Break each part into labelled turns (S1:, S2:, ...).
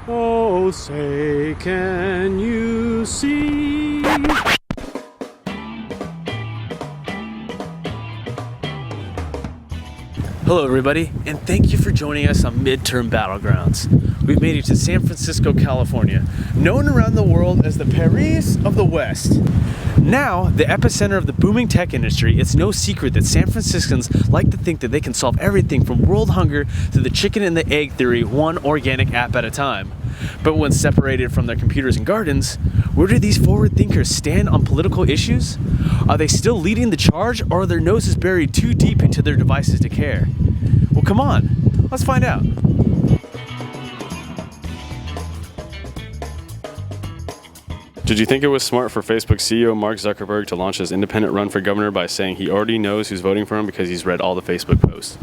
S1: Oh, say, can you see? Hello everybody, and thank you for joining us on Midterm Battlegrounds. We've made it to San Francisco, California, known around the world as the Paris of the West. Now, the epicenter of the booming tech industry, it's no secret that San Franciscans like to think that they can solve everything from world hunger to the chicken and the egg theory, one organic app at a time. But when separated from their computers and gardens, where do these forward thinkers stand on political issues? Are they still leading the charge, or are their noses buried too deep into their devices to care? Well, come on, let's find out. Did you think it was smart for Facebook CEO Mark Zuckerberg to launch his independent run for governor by saying he already knows who's voting for him because he's read all the Facebook posts?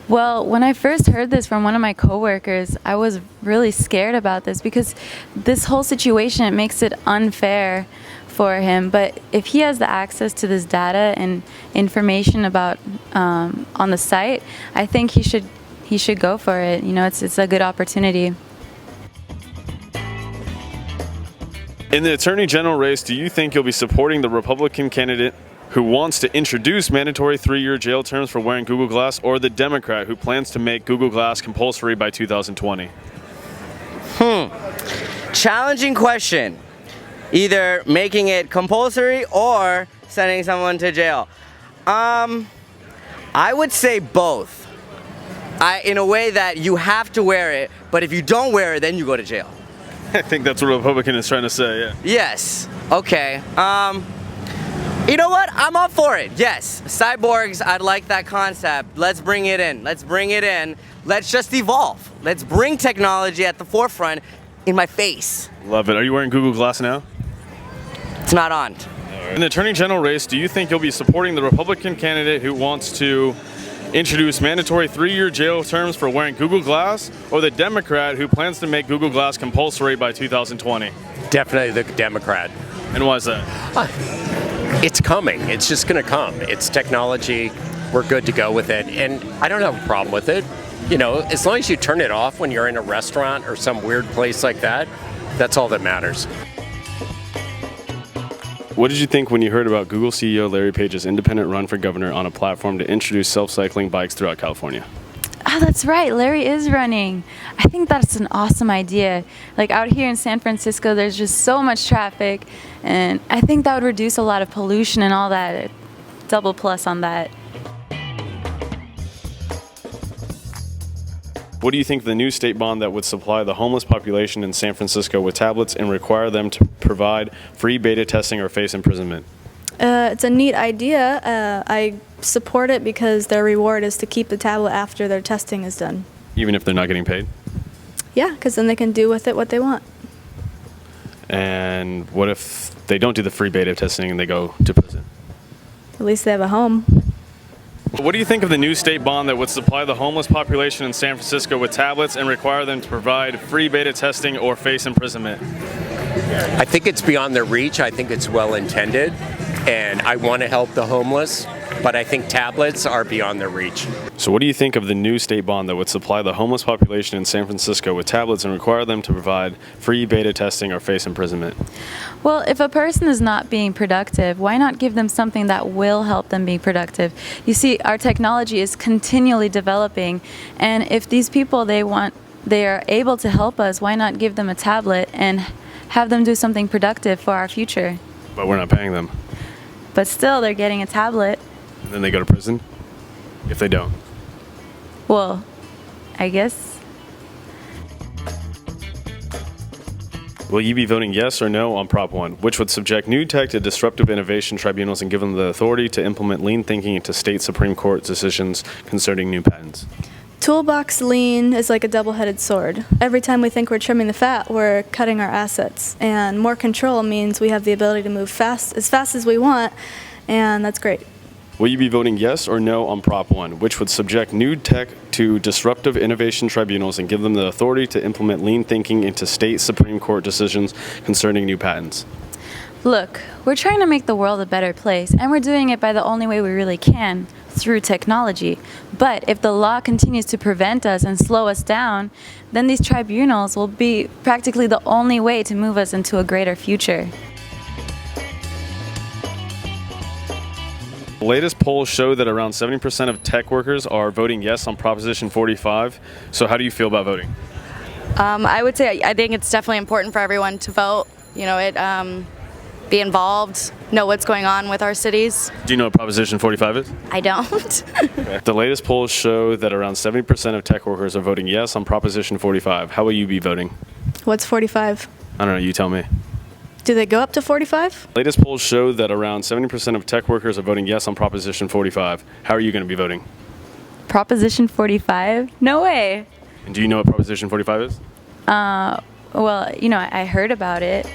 S2: Well, when I first heard this from one of my coworkers, I was really scared about this because this whole situation, it makes it unfair for him. But if he has the access to this data and information about on the site, I think he should go for it. You know, it's a good opportunity.
S1: In the Attorney General race, do you think you'll be supporting the Republican candidate who wants to introduce mandatory 3-year jail terms for wearing Google Glass, or the Democrat who plans to make Google Glass compulsory by 2020?
S3: Challenging question. Either making it compulsory or sending someone to jail. I would say both. In a way that you have to wear it, but if you don't wear it, then you go to jail.
S1: I think that's what a Republican is trying to say, yeah.
S3: Yes. Okay. You know what? I'm up for it. Yes. Cyborgs, I'd like that concept. Let's bring it in. Let's bring it in. Let's just evolve. Let's bring technology at the forefront in my face.
S1: Love it. Are you wearing Google Glass now?
S3: It's not on.
S1: In the Attorney General race, do you think you'll be supporting the Republican candidate who wants to introduce mandatory 3-year jail terms for wearing Google Glass, or the Democrat who plans to make Google Glass compulsory by 2020?
S4: Definitely the Democrat.
S1: And why is that?
S4: It's coming. It's just going to come. It's technology. We're good to go with it. And I don't have a problem with it. You know, as long as you turn it off when you're in a restaurant or some weird place like that, that's all that matters.
S1: What did you think when you heard about Google CEO Larry Page's independent run for governor on a platform to introduce self-cycling bikes throughout California?
S2: Oh, that's right. Larry is running. I think that's an awesome idea. Like out here in San Francisco, there's just so much traffic, and I think that would reduce a lot of pollution and all that. Double plus on that.
S1: What do you think of the new state bond that would supply the homeless population in San Francisco with tablets and require them to provide free beta testing or face imprisonment?
S5: It's a neat idea. I support it because their reward is to keep the tablet after their testing is done.
S1: Even if they're not getting paid?
S5: Yeah, because then they can do with it what they want.
S1: And what if they don't do the free beta testing and they go to prison?
S5: At least they have a home.
S1: What do you think of the new state bond that would supply the homeless population in San Francisco with tablets and require them to provide free beta testing or face imprisonment?
S4: I think it's beyond their reach. I think it's well intended. And I want to help the homeless, but I think tablets are beyond their reach.
S1: So what do you think of the new state bond that would supply the homeless population in San Francisco with tablets and require them to provide free beta testing or face imprisonment?
S2: Well, if a person is not being productive, why not give them something that will help them be productive? You see, our technology is continually developing, and if these people they are able to help us, why not give them a tablet and have them do something productive for our future?
S1: But we're not paying them.
S2: But still, they're getting a tablet.
S1: And then they go to prison? If they don't?
S2: Well, I guess.
S1: Will you be voting yes or no on Prop 1, which would subject new tech to disruptive innovation tribunals and give them the authority to implement lean thinking into state Supreme Court decisions concerning new patents?
S5: Toolbox lean is like a double-headed sword. Every time we think we're trimming the fat, we're cutting our assets. And more control means we have the ability to move fast as we want, and that's great.
S1: Will you be voting yes or no on Prop 1, which would subject new tech to disruptive innovation tribunals and give them the authority to implement lean thinking into state Supreme Court decisions concerning new patents?
S2: Look, we're trying to make the world a better place, and we're doing it by the only way we really can, through technology. But if the law continues to prevent us and slow us down, then these tribunals will be practically the only way to move us into a greater future.
S1: The latest polls show that around 70% of tech workers are voting yes on Proposition 45. So how do you feel about voting?
S6: I would say I think it's definitely important for everyone to vote. Be involved, know what's going on with our cities.
S1: Do you know what Proposition 45 is?
S6: I don't.
S1: The latest polls show that around 70% of tech workers are voting yes on Proposition 45. How will you be voting?
S5: What's 45?
S1: I don't know, you tell me.
S5: Do they go up to 45?
S1: Latest polls show that around 70% of tech workers are voting yes on Proposition 45. How are you going to be voting?
S2: Proposition 45? No way.
S1: And do you know what Proposition 45 is?
S2: Well, I heard about it.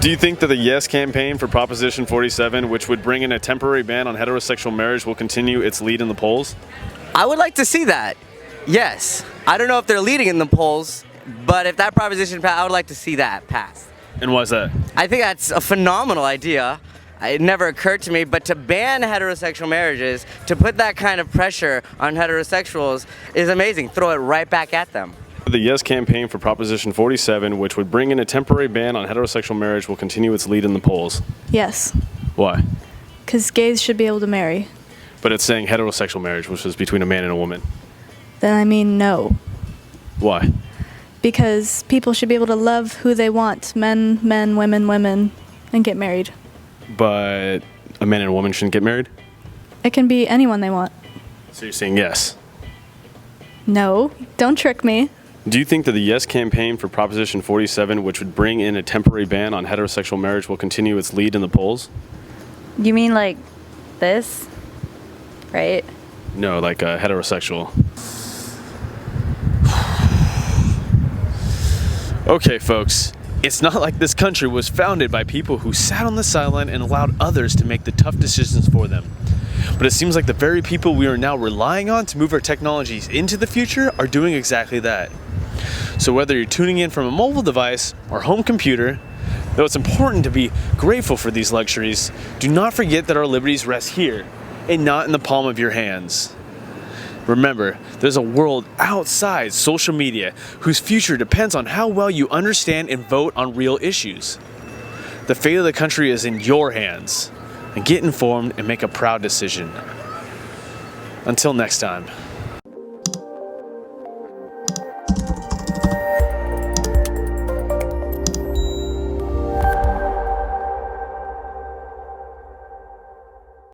S1: Do you think that the Yes campaign for Proposition 47, which would bring in a temporary ban on heterosexual marriage, will continue its lead in the polls?
S3: I would like to see that. Yes. I don't know if they're leading in the polls, but if that proposition passed, I would like to see that pass.
S1: And why is that?
S3: I think that's a phenomenal idea. It never occurred to me, but to ban heterosexual marriages, to put that kind of pressure on heterosexuals is amazing. Throw it right back at them.
S1: The Yes campaign for Proposition 47, which would bring in a temporary ban on heterosexual marriage, will continue its lead in the polls.
S5: Yes.
S1: Why?
S5: Because gays should be able to marry.
S1: But it's saying heterosexual marriage, which is between a man and a woman.
S5: Then I mean no.
S1: Why?
S5: Because people should be able to love who they want. Men, women, and get married.
S1: But a man and a woman shouldn't get married?
S5: It can be anyone they want.
S1: So you're saying yes?
S5: No, don't trick me.
S1: Do you think that the Yes campaign for Proposition 47, which would bring in a temporary ban on heterosexual marriage, will continue its lead in the polls?
S2: You mean like this? Right?
S1: No, like heterosexual. Okay, folks. It's not like this country was founded by people who sat on the sideline and allowed others to make the tough decisions for them. But it seems like the very people we are now relying on to move our technologies into the future are doing exactly that. So whether you're tuning in from a mobile device or home computer, though it's important to be grateful for these luxuries, do not forget that our liberties rest here and not in the palm of your hands. Remember, there's a world outside social media whose future depends on how well you understand and vote on real issues. The fate of the country is in your hands, and get informed and make a proud decision. Until next time.